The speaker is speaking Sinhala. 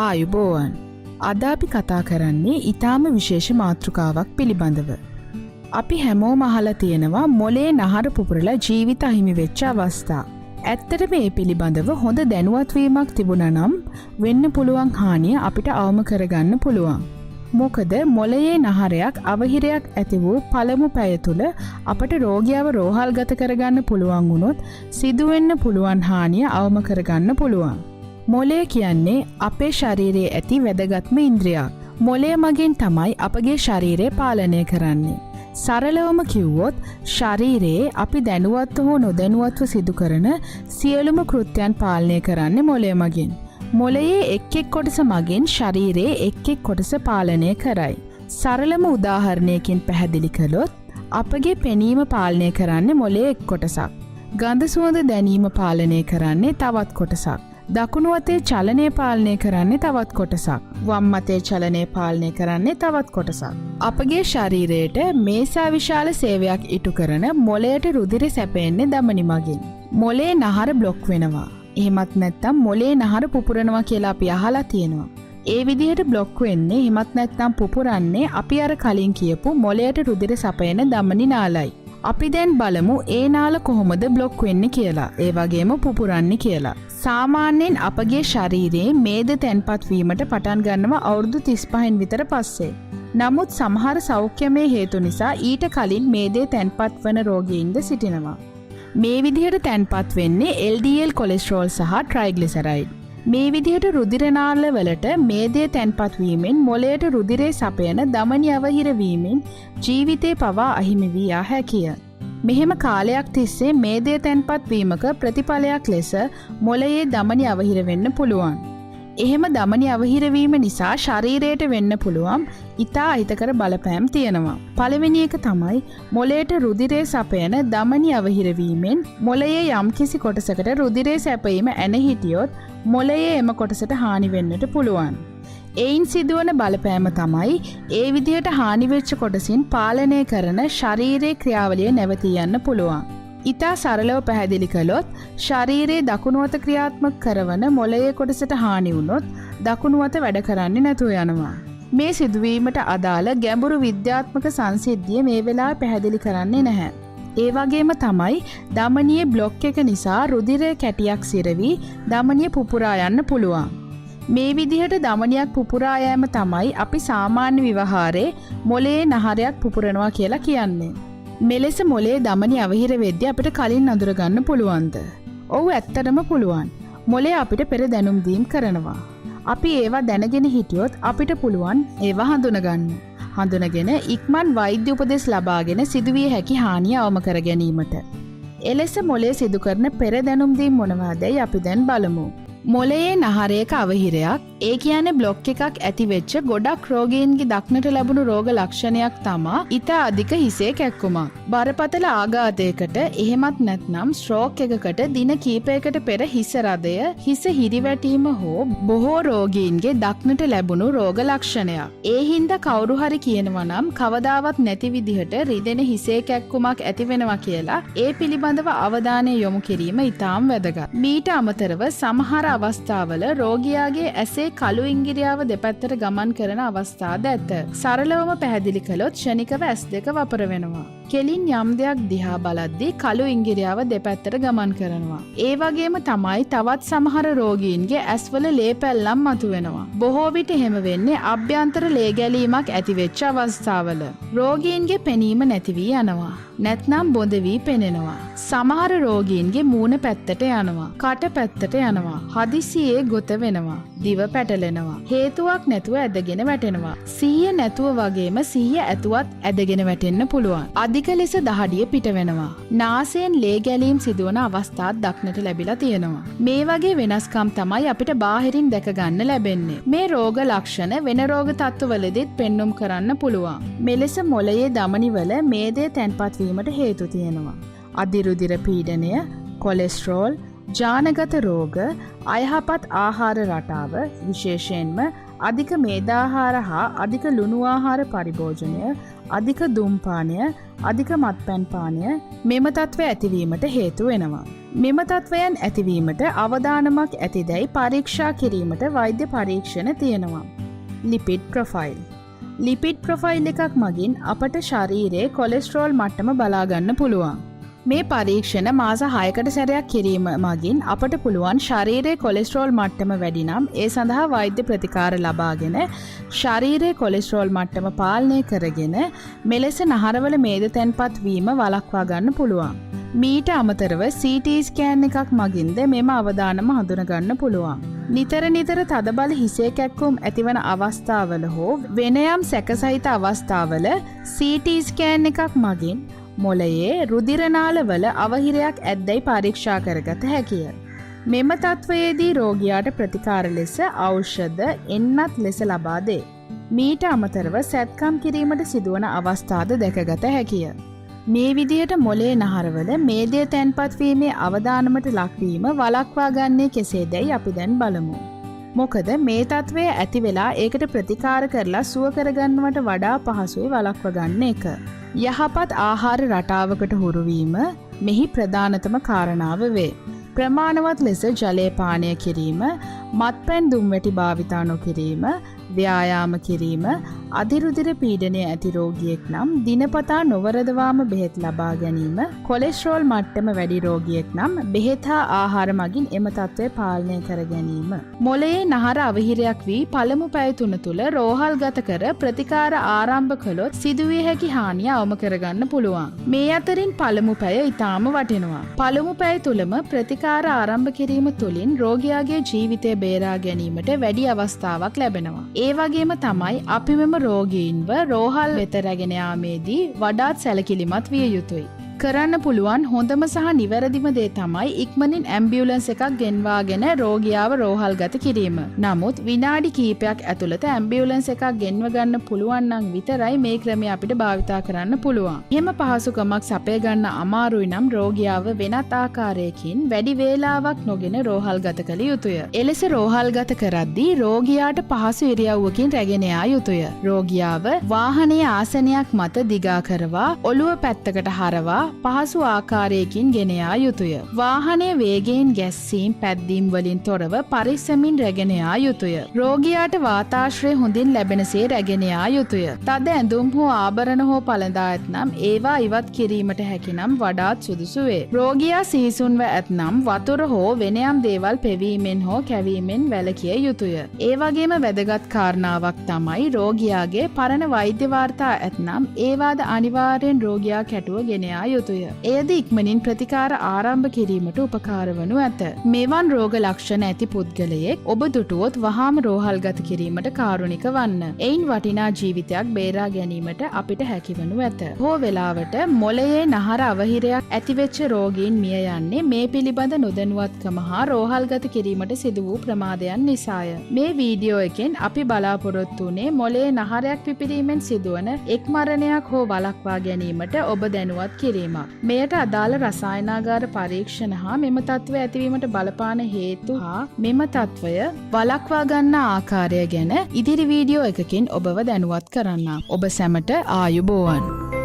ආයුබෝවන්. අද අපි කතා කරන්නේ ඊටාම විශේෂ මාතෘකාවක් පිළිබඳව. අපි හැමෝම අහලා තියෙනවා මොලේ නහර පුපුරලා ජීවිත අහිමි වෙච්ච අවස්ථා. ඇත්තටම මේ පිළිබඳව හොඳ දැනුවත් වීමක් තිබුණා නම් වෙන්න පුළුවන් හානිය අපිට අවම කරගන්න පුළුවන්. මොකද මොලයේ නහරයක් අවහිරයක් ඇති වූ පළමු පැය තුල අපට රෝගියව රෝහල්ගත කරගන්න පුළුවන් වුණොත් සිදුවෙන්න පුළුවන් හානිය අවම කරගන්න පුළුවන්. මොලය කියන්නේ අපේ ශරීරයේ ඇති වැදගත්ම ඉන්ද්‍රියක්. මොලය මගින් තමයි අපගේ ශරීරය පාලනය කරන්නේ. සරලවම කිව්වොත් ශරීරයේ අපි දැනුවත්ව හෝ නොදැනුවත්ව සිදු කරන සියලුම කෘත්‍යයන් පාලනය කරන්නේ මොලය මගින්. මොලයේ එක් එක් කොටස මගින් ශරීරයේ එක් එක් කොටස පාලනය කරයි. සරලම උදාහරණයකින් පැහැදිලි කළොත් අපගේ පෙනීම පාලනය කරන්නේ මොලයේ එක් කොටසක්. ගඳ සුවඳ දැනීම පාලනය කරන්නේ තවත් කොටසක්. දකුණු අතේ චලනය පාලනය කරන්නේ තවත් කොටසක්. වම් අතේ චලනය පාලනය කරන්නේ තවත් කොටසක්. අපගේ ශරීරයට මේසා විශාල සේවයක් ඉටු කරන මොලයට රුධිර සැපෙන්නේ ධමනි මගින්. මොලේ නහර බ්ලොක් වෙනවා. එහෙමත් නැත්නම් මොලේ නහර පුපුරනවා කියලා අපි අහලා තියෙනවා. ඒ විදිහට බ්ලොක් වෙන්නේ එහෙමත් නැත්නම් පුපුරන්නේ අපි අර කලින් කියපු මොලයට රුධිර සපයන ධමනි නාලයි. අපි දැන් බලමු ඒ නාල කොහොමද බ්ලොක් වෙන්නේ කියලා. ඒ වගේම පුපුරන්නේ කියලා. සාමාන්‍යයෙන් අපගේ ශරීරයේ මේද තැන්පත් වීමට පටන් ගන්නවා අවුරුදු 35න් විතර පස්සේ. නමුත් සමහර සෞඛ්‍යමය හේතු නිසා ඊට කලින් මේදේ තැන්පත් වන රෝගීන්ද සිටිනවා. මේ විදිහට තැන්පත් වෙන්නේ LDL කොලෙස්ටරෝල් සහ ට්‍රයිග්ලිසරයිඩ්. මේ විදිහට රුධිර නාල වලට මේදේ තැන්පත් වීමෙන් මොලයට රුධිරේ සපයන ධමනි අවහිර වීමෙන් ජීවිතේ පවා අහිමි විය හැකිය. මෙහෙම කාලයක් තිස්සේ මේදේ තැන්පත් වීමක ප්‍රතිඵලයක් ලෙස මොලයේ ධමනි අවහිර වෙන්න පුළුවන්. එහෙම ධමනි අවහිර වීම නිසා ශරීරයට වෙන්න පුළුවන් ඉතා අහිතකර බලපෑම් තියෙනවා. පළවෙනි එක තමයි මොලයට රුධිරේ සපයන ධමනි අවහිර වීමෙන් මොලයේ යම්කිසි කොටසකට රුධිරේ සැපීම ඇන හිටියොත් මොලයේ එම කොටසට හානි වෙන්නට පුළුවන්. එයින් සිදුවන බලපෑම තමයි ඒ විදිහට හානි වෙච්ච කොටසින් පාලනය කරන ශරීරයේ ක්‍රියාවලිය නැවතී යන්න පුළුවන්. ඉතා සරලව පැහැදිලි කළොත් ශරීරයේ දකුණු අත ක්‍රියාත්මක කරන මොලයේ කොටසට හානි වුණොත් දකුණු අත වැඩ කරන්නේ නැතුව යනවා. මේ සිදුවීමට අදාළ ගැඹුරු විද්‍යාත්මක සංසිද්ධිය මේ වෙලාවේ පැහැදිලි කරන්නේ නැහැ. ඒ වගේම තමයි ධමනියේ බ්ලොක් එක නිසා රුධිර කැටියක් සිරවි ධමනිය පුපුරා යන්න පුළුවන්. මේ විදිහට ධමනියක් පුපුරා යෑම තමයි අපි සාමාන්‍ය විවහාරයේ මොලේ නහරයක් පුපුරනවා කියලා කියන්නේ. මෙලෙස මොලේ ධමනි අවහිර වෙද්දී අපිට කලින් අඳුර ගන්න පුළුවන්ද? ඔව් ඇත්තටම පුළුවන්. මොලේ අපිට පෙර දැනුම් දීම් කරනවා. අපි ඒවා දැනගෙන හිටියොත් අපිට පුළුවන් ඒවා හඳුනගන්න. හඳුනගෙන ඉක්මන් වෛද්‍ය උපදෙස් ලබාගෙන සිදුවිය හැකි හානිය අවම කර ගැනීමට. එලෙස මොලේ සිදු කරන පෙර දැනුම් දීම් මොනවාදයි අපි දැන් බලමු. මොලයේ නහරයක අවහිරයක්, ඒ කියන්නේ බ්ලොක් එකක් ඇති වෙච්ච ගොඩක් රෝගීන්ගේ දක්නට ලැබුණු රෝග ලක්ෂණයක් තමා ඉතා අධික හිසේ කැක්කුමක්. බරපතල ආඝාතයකට එහෙමත් නැත්නම් ස්ට්‍රෝක් එකකට දින කීපයකට පෙර හිස රදය, හිස හිරිවැටීම හෝ බොහෝ රෝගීන්ගේ දක්නට ලැබුණු රෝග ලක්ෂණයක්. ඒ හින්දා කවුරු හරි කියනවා නම් කවදාවත් නැති විදිහට රිදෙන හිසේ කැක්කුමක් ඇති වෙනවා කියලා ඒ පිළිබඳව අවධානය යොමු කිරීම ඉතාම වැදගත්. මීට අමතරව සමහර අවස්ථාවල රෝගියාගේ ඇසේ කළු ඉංගිරියාව දෙපැත්තට ගමන් කරන අවස්ථාද ඇත. සරලවම පැහැදිලි කළොත් ක්ෂණිකව ඇස් දෙක වපර වෙනවා. කෙලින් යම් දෙයක් දිහා බලද්දී කළු ඉංගිරියාව දෙපැත්තට ගමන් කරනවා. ඒ වගේම තමයි තවත් සමහර රෝගීන්ගේ ඇස්වල ලේ පැල්ලම් මතුවෙනවා. බොහෝ විට එහෙම වෙන්නේ අභ්‍යන්තර ලේ ගැලීමක් ඇති වෙච්ච අවස්ථාවල. රෝගීන්ගේ පෙනීම නැති වී යනවා. නැත්නම් බොඳ වී පෙනෙනවා. සමහර රෝගීන්ගේ මූණ පැත්තට යනවා. කට පැත්තට යනවා. හදිසියේ ගොත වෙනවා. දිව පැටලෙනවා. හේතුවක් නැතුව ඇදගෙන වැටෙනවා. සිහිය නැතුව වගේම සිහිය ඇතුවත් ඇදගෙන වැටෙන්න පුළුවන්. අධික ලෙස දහඩිය පිට වෙනවා. නාසයෙන් ලේ ගැලීම් සිදුවන අවස්ථාත් දක්නට ලැබිලා තියෙනවා. මේ වගේ වෙනස්කම් තමයි අපිට බාහිරින් දැක ගන්න ලැබෙන්නේ. මේ රෝග ලක්ෂණ වෙන රෝග තත්ත්වවලදීත් පෙන්눔 කරන්න පුළුවන්. මෙලෙස මොළයේ ධමනිවල මේදේ තැන්පත් වීමට හේතු තියෙනවා. අධිරුධිර පීඩනය, කොලෙස්ටරෝල්, ජානගත රෝග, අයහපත් ආහාර රටාව, විශේෂයෙන්ම අධික මේදාහාර හා අධික ලුණු ආහාර පරිභෝජනය, අධික දුම්පානය, අධික මත්පැන් පානය මෙම තත්ත්වය ඇතිවීමට හේතු වෙනවා. මෙම තත්ත්වයන් ඇතිවීමට අවදානමක් ඇතිදැයි පරීක්ෂා කිරීමට වෛද්‍ය පරීක්ෂණ තියෙනවා. ලිපිඩ් ප්‍රොෆයිල්. ලිපිඩ් ප්‍රොෆයිල් එකක් මගින් අපට ශරීරයේ කොලෙස්ටරෝල් මට්ටම බලාගන්න පුළුවන්. මේ පරීක්ෂණ මාස 6කට සැරයක් කිරීම මගින් අපට පුළුවන් ශරීරයේ කොලෙස්ටරෝල් මට්ටම වැඩි නම් ඒ සඳහා වෛද්‍ය ප්‍රතිකාර ලබාගෙන ශරීරයේ කොලෙස්ටරෝල් මට්ටම පාලනය කරගෙන මෙලෙස නහරවල මේද තැන්පත් වීම වළක්වා ගන්න පුළුවන්. මීට අමතරව CT ස්කෑන් එකක් මගින්ද මෙම අවදානම හඳුනගන්න පුළුවන්. නිතර තදබල හිසේ කැක්කුම් ඇතිවන අවස්ථාවල හෝ වෙනයම් සැකසහිත අවස්ථාවල CT ස්කෑන් එකක් මගින් මොළයේ රුධිරනාලවල අවහිරයක් ඇද්දැයි පරීක්ෂා කරගත හැකිය. මෙම තත්ත්වයේදී රෝගියාට ප්‍රතිකාර ලෙස ඖෂධ එන්නත් ලෙස ලබා දේ. මීට අමතරව සැත්කම් කිරීමට සිදුවන අවස්ථාද දැකගත හැකිය. මේ විදිහට මොළයේ නහරවල මේදය තැන්පත් වීමේ අවදානමට ලක්වීම වළක්වා ගන්නේ කෙසේදැයි අපි දැන් බලමු. මොකද මේ තත්ත්වය ඇති වෙලා ඒකට ප්‍රතිකාර කරලා සුව කරගන්නවට වඩා පහසුයි වළක්වා ගන්න එක. යහපත් ආහාර රටාවකට හුරුවීම මෙහි ප්‍රධානතම කාරණාව වේ. ප්‍රමාණවත් ලෙස ජලය පානය කිරීම, මත්පැන් දුම්වැටි භාවිතා නොකිරීම, ව්‍යායාම කිරීම, අධිරුධිර පීඩනය ඇති රෝගියෙක් නම් දිනපතා නොවරදවාම බෙහෙත් ලබා ගැනීම, කොලෙස්ටරෝල් මට්ටම වැඩි රෝගියෙක් නම් බෙහෙත් හා ආහාර මගින් එම තත්ත්වය පාලනය කර ගැනීම. මොළයේ නහර අවහිරයක් වී පළමු පැය 3 තුල රෝහල් ගත කර ප්‍රතිකාර ආරම්භ කළොත් සිදුවිය හැකි හානිය අවම කරගන්න පුළුවන්. මේ අතරින් පළමු පැය ඊටාම වටිනවා. පළමු පැය තුලම ප්‍රතිකාර ආරම්භ කිරීම තුළින් රෝගියාගේ ජීවිතය බේරා ගැනීමට වැඩි අවස්ථාවක් ලැබෙනවා. ඒ වගේම තමයි අපි මෙම රෝගීන්ව රෝහල් වෙත රැගෙන යාමේදී වඩාත් සැලකිලිමත් විය යුතුයි. කරන්න පුළුවන් හොඳම සහ නිවැරදිම දේ තමයි ඉක්මනින් ඇම්බියුලන්ස් එකක් ගෙන්වාගෙන රෝගියාව රෝහල්ගත කිරීම. නමුත් විනාඩි කිහිපයක් ඇතුළත ඇම්බියුලන්ස් එකක් ගෙන්ව ගන්න පුළුවන් නම් විතරයි මේ ක්‍රමය අපිට භාවිතා කරන්න පුළුවන්. එහෙම පහසුකමක් සපය ගන්න අමාරුයි නම් රෝගියාව වෙනත් ආකාරයකින් වැඩි වේලාවක් නොගෙන රෝහල්ගත කළ යුතුය. එලෙස රෝහල්ගත කරද්දී රෝගියාට පහසු ඉරියව්වකින් රැගෙන යා යුතුය. රෝගියාව වාහනයේ ආසනයක් මත දිගා කරවා ඔළුව පැත්තකට හරවා පහසු ආකාරයකින් ගෙන යා යුතුය. වාහනයේ වේගයෙන් ගැස්සීම් පැද්දීම් වලින් තොරව පරිස්සමින් රැගෙන යා යුතුය. රෝගියාට වාතාශ්‍රය හොඳින් ලැබෙනසේ රැගෙන යා යුතුය. තද ඇඳුම් හෝ ආභරණ හෝ පළඳා ඇතනම් ඒවා ඉවත් කිරීමට හැකි නම් වඩාත් සුදුසු වේ. රෝගියා සිහිසුන්ව ඇතනම් වතුර හෝ වෙනයම් දේවල් පෙවීමෙන් හෝ කැවීමෙන් වැළකිය යුතුය. ඒ වගේම වැදගත් කාරණාවක් තමයි රෝගියාගේ පරණ වෛද්‍ය වාර්තා ඇතනම් ඒවාද අනිවාර්යෙන් රෝගියා කැටුව ගෙන යා යුතුය. එයද ඉක්මනින් ප්‍රතිකාර ආරම්භ කිරීමට උපකාර වනු ඇත. මෙවන් රෝග ලක්ෂණ ඇති පුද්ගලයෙක් ඔබ දුටුවොත් වහාම රෝහල්ගත කිරීමට කාරුණික වන්න. එයින් වටිනා ජීවිතයක් බේරා ගැනීමට අපිට හැකිවනු ඇත. බොහෝ වෙලාවට මොළයේ නහර අවහිරයක් ඇතිවෙච්ච රෝගීන් මිය යන්නේ මේ පිළිබඳ නොදැනුවත්කම හා රෝහල්ගත කිරීමට සිදු වූ ප්‍රමාදයන් නිසාය. මේ වීඩියෝ එකෙන් අපි බලාපොරොත්තු වුණේ මොළයේ නහරයක් පිපිරීමෙන් සිදුවන එක් මරණයක් හෝ වළක්වා ගැනීමට ඔබ දැනුවත් කිරීම. මෙයට අදාළ රසායනාගාර පරීක්ෂණ හා මෙම තත්ත්වය ඇතිවීමට බලපාන හේතු හා මෙම තත්ත්වය වළක්වා ගන්න ආකාරය ගැන ඉදිරි වීඩියෝ එකකින් ඔබව දැනුවත් කරන්න. ඔබ සැමට ආයුබෝවන්.